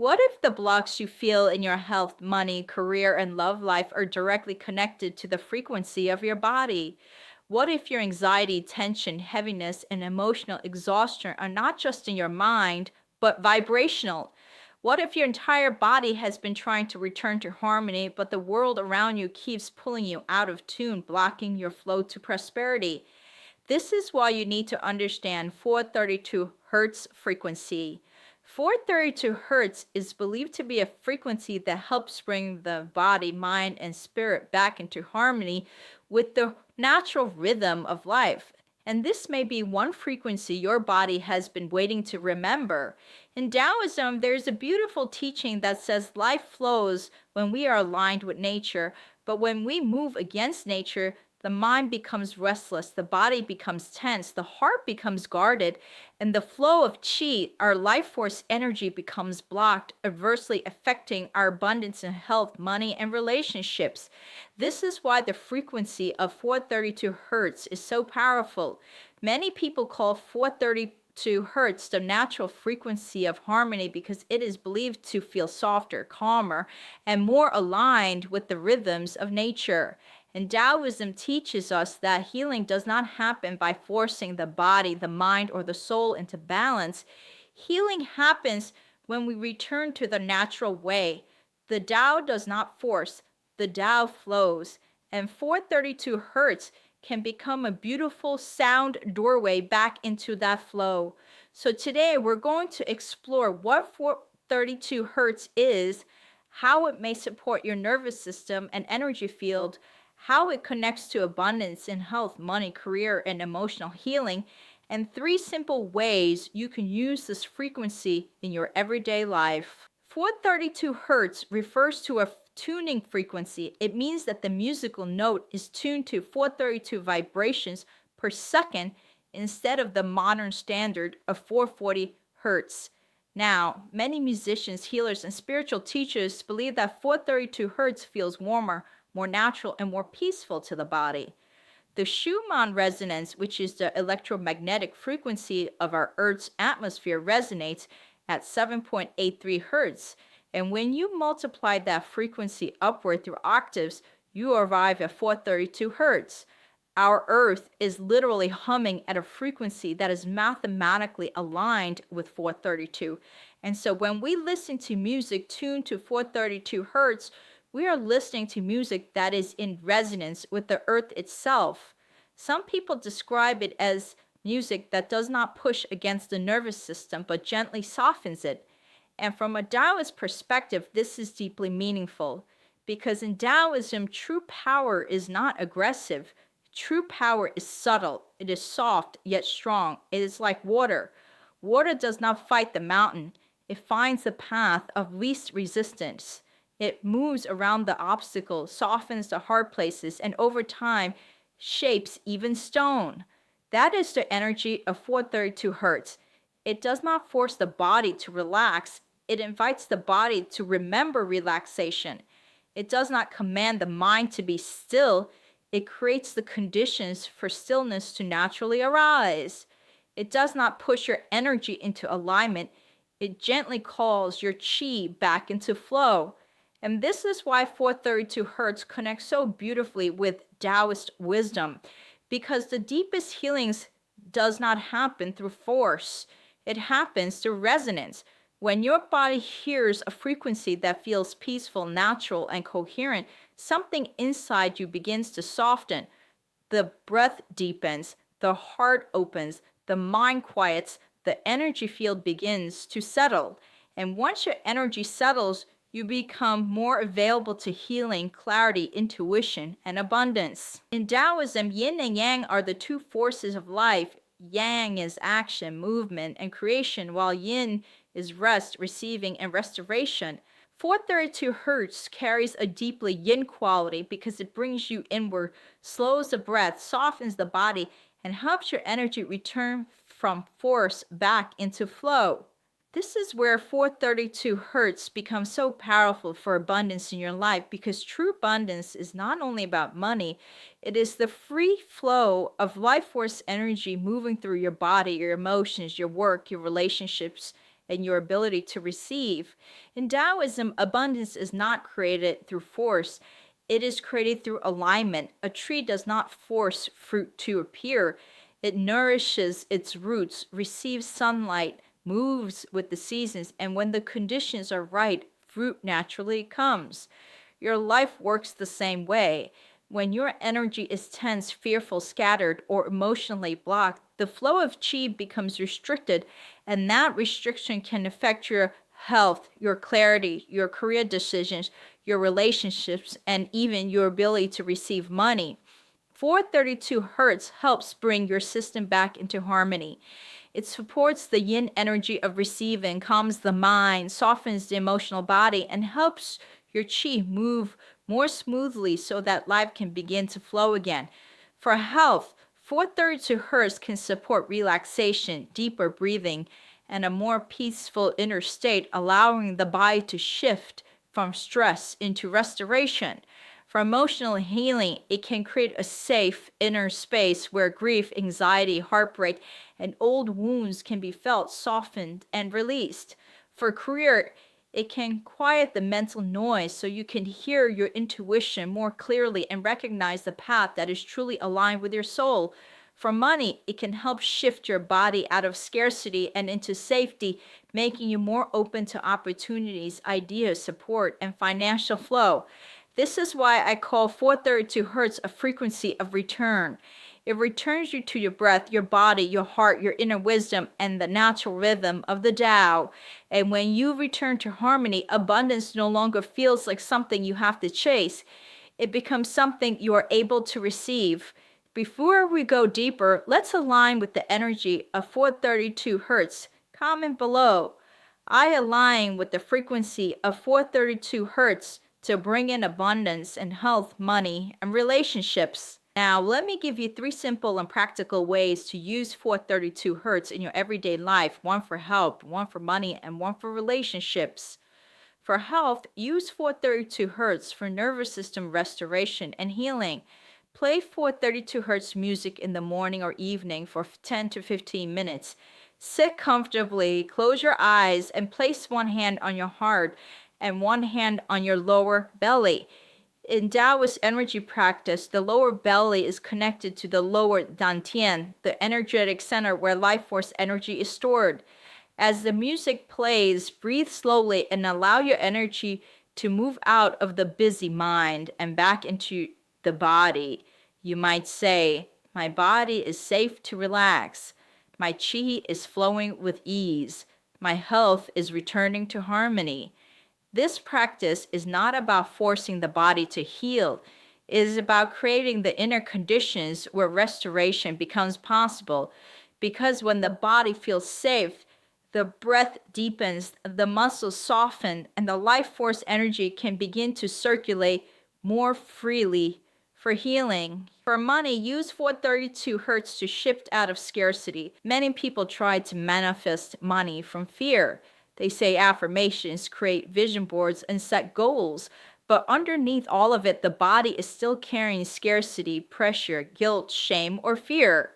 What if the blocks you feel in your health, money, career, and love life are directly connected to the frequency of your body? What if your anxiety, tension, heaviness, and emotional exhaustion are not just in your mind, but vibrational? What if your entire body has been trying to return to harmony, but the world around you keeps pulling you out of tune, blocking your flow to prosperity? This is why you need to understand 432 Hertz frequency. 432 Hertz is believed to be a frequency that helps bring the body, mind, and spirit back into harmony with the natural rhythm of life. And this may be one frequency your body has been waiting to remember. In Daoism, there's a beautiful teaching that says life flows when we are aligned with nature, but when we move against nature, the mind becomes restless, the body becomes tense, the heart becomes guarded, and the flow of chi, our life force energy, becomes blocked, adversely affecting our abundance in health, money, and relationships. This is why the frequency of 432 Hertz is so powerful. Many people call 432 Hertz the natural frequency of harmony because it is believed to feel softer, calmer, and more aligned with the rhythms of nature. And Taoism teaches us that healing does not happen by forcing the body, the mind, or the soul into balance. Healing happens when we return to the natural way. The Tao does not force, the Tao flows. And 432 Hertz can become a beautiful sound doorway back into that flow. So today we're going to explore what 432 Hertz is, how it may support your nervous system and energy field, how it connects to abundance in health, money, career, and emotional healing, and 3 simple ways you can use this frequency in your everyday life. 432 Hertz refers to a tuning frequency. It means that the musical note is tuned to 432 vibrations per second instead of the modern standard of 440 Hertz. Now, many musicians, healers, and spiritual teachers believe that 432 Hertz feels warmer, more natural, and more peaceful to the body. The Schumann resonance, which is the electromagnetic frequency of our Earth's atmosphere, resonates at 7.83 Hertz. And when you multiply that frequency upward through octaves, you arrive at 432 Hertz. Our Earth is literally humming at a frequency that is mathematically aligned with 432. And so when we listen to music tuned to 432 Hertz, we are listening to music that is in resonance with the earth itself. Some people describe it as music that does not push against the nervous system but gently softens it. And from a Taoist perspective, this is deeply meaningful because in Taoism, true power is not aggressive. True power is subtle. It is soft yet strong. It is like water. Water does not fight the mountain. It finds the path of least resistance. It moves around the obstacle, softens the hard places, and over time shapes even stone. That is the energy of 432 Hertz. It does not force the body to relax. It invites the body to remember relaxation. It does not command the mind to be still. It creates the conditions for stillness to naturally arise. It does not push your energy into alignment. It gently calls your chi back into flow. And this is why 432 Hertz connects so beautifully with Daoist wisdom, because the deepest healings does not happen through force. It happens through resonance. When your body hears a frequency that feels peaceful, natural, and coherent, something inside you begins to soften. The breath deepens, the heart opens, the mind quiets, the energy field begins to settle. And once your energy settles, you become more available to healing, clarity, intuition, and abundance. In Taoism, yin and yang are the 2 forces of life. Yang is action, movement, and creation, while yin is rest, receiving, and restoration. 432 Hertz carries a deeply yin quality because it brings you inward, slows the breath, softens the body, and helps your energy return from force back into flow. This is where 432 Hertz becomes so powerful for abundance in your life, because true abundance is not only about money, it is the free flow of life force energy moving through your body, your emotions, your work, your relationships, and your ability to receive. In Taoism, abundance is not created through force. It is created through alignment. A tree does not force fruit to appear. It nourishes its roots, receives sunlight, moves with the seasons, and when the conditions are right, fruit naturally comes. Your life works the same way. When your energy is tense, fearful, scattered, or emotionally blocked, the flow of chi becomes restricted, and that restriction can affect your health, your clarity, your career decisions, your relationships, and even your ability to receive money. 432 hertz helps bring your system back into harmony. It supports the yin energy of receiving, calms the mind, softens the emotional body, and helps your chi move more smoothly so that life can begin to flow again. For health, 432 hertz can support relaxation, deeper breathing, and a more peaceful inner state, allowing the body to shift from stress into restoration. For emotional healing, it can create a safe inner space where grief, anxiety, heartbreak, and old wounds can be felt, softened, and released. For career, it can quiet the mental noise so you can hear your intuition more clearly and recognize the path that is truly aligned with your soul. For money, it can help shift your body out of scarcity and into safety, making you more open to opportunities, ideas, support, and financial flow. This is why I call 432 hertz a frequency of return. It returns you to your breath, your body, your heart, your inner wisdom, and the natural rhythm of the Tao. And when you return to harmony, abundance no longer feels like something you have to chase. It becomes something you are able to receive. Before we go deeper, let's align with the energy of 432 hertz. Comment below. I align with the frequency of 432 hertz to bring in abundance and health, money, and relationships. Now, let me give you 3 simple and practical ways to use 432 hertz in your everyday life, one for health, one for money, and one for relationships. For health, use 432 hertz for nervous system restoration and healing. Play 432 hertz music in the morning or evening for 10 to 15 minutes. Sit comfortably, close your eyes, and place one hand on your heart and one hand on your lower belly. In Daoist energy practice, the lower belly is connected to the lower dantian, the energetic center where life force energy is stored. As the music plays, breathe slowly and allow your energy to move out of the busy mind and back into the body. You might say, my body is safe to relax. My chi is flowing with ease. My health is returning to harmony. This practice is not about forcing the body to heal. It is about creating the inner conditions where restoration becomes possible. Because when the body feels safe, the breath deepens, the muscles soften, and the life force energy can begin to circulate more freely. For healing, for money, use 432 hertz to shift out of scarcity. Many people try to manifest money from fear. They say affirmations, create vision boards, and set goals. But underneath all of it, the body is still carrying scarcity, pressure, guilt, shame, or fear.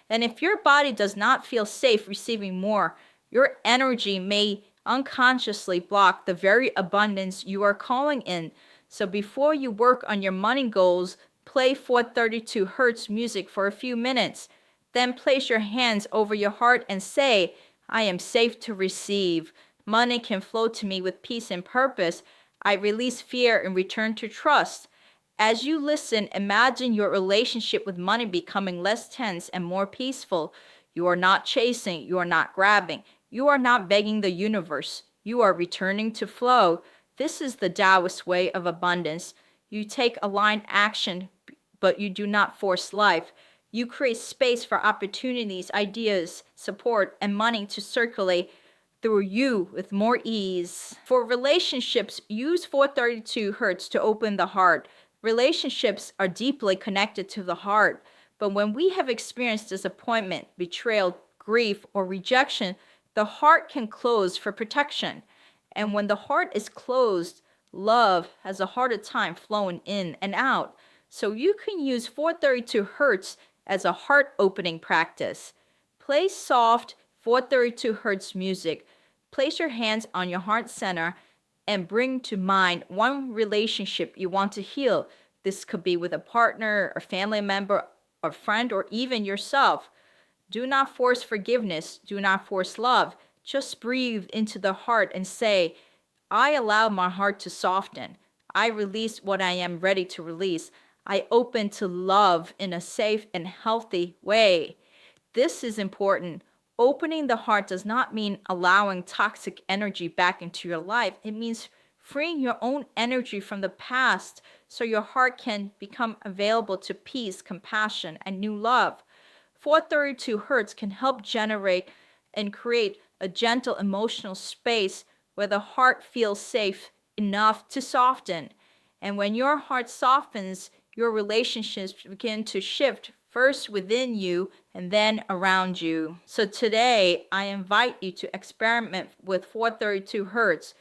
And if your body does not feel safe receiving more, your energy may unconsciously block the very abundance you are calling in. So before you work on your money goals, play 432 hertz music for a few minutes. Then place your hands over your heart and say, I am safe to receive. Money can flow to me with peace and purpose. I release fear and return to trust. As you listen, imagine your relationship with money becoming less tense and more peaceful. You are not chasing, you are not grabbing, you are not begging the universe. You are returning to flow. This is the Taoist way of abundance. You take aligned action, but you do not force life. You create space for opportunities, ideas, support, and money to circulate through you with more ease. For relationships, use 432 hertz to open the heart. Relationships are deeply connected to the heart, but when we have experienced disappointment, betrayal, grief, or rejection, the heart can close for protection. And when the heart is closed, love has a harder time flowing in and out. So you can use 432 hertz as a heart opening practice. Play soft 432 hertz music. Place your hands on your heart center and bring to mind one relationship you want to heal. This could be with a partner, a family member, a friend, or even yourself. Do not force forgiveness. Do not force love. Just breathe into the heart and say, I allow my heart to soften. I release what I am ready to release. I open to love in a safe and healthy way. This is important. Opening the heart does not mean allowing toxic energy back into your life. It means freeing your own energy from the past so your heart can become available to peace, compassion, and new love. 432 hertz can help generate and create a gentle emotional space where the heart feels safe enough to soften. And when your heart softens, your relationships begin to shift first within you and then around you. So today, I invite you to experiment with 432 hertz.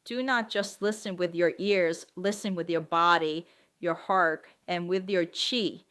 Do not just listen with your ears, listen with your body, your heart, and with your chi.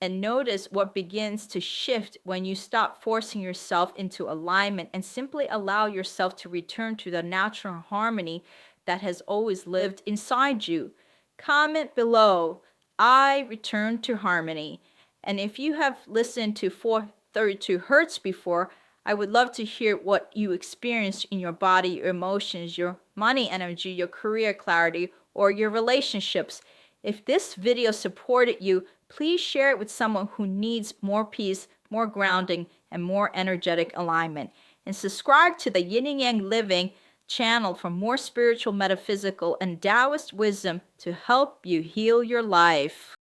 And notice what begins to shift when you stop forcing yourself into alignment and simply allow yourself to return to the natural harmony that has always lived inside you. Comment below, I return to harmony. And if you have listened to 432 hertz before, I would love to hear what you experienced in your body, your emotions, your money energy, your career clarity, or your relationships. If this video supported you, please share it with someone who needs more peace, more grounding, and more energetic alignment. And subscribe to the Yin-Yang Living channel for more spiritual, metaphysical, and Daoist wisdom to help you heal your life.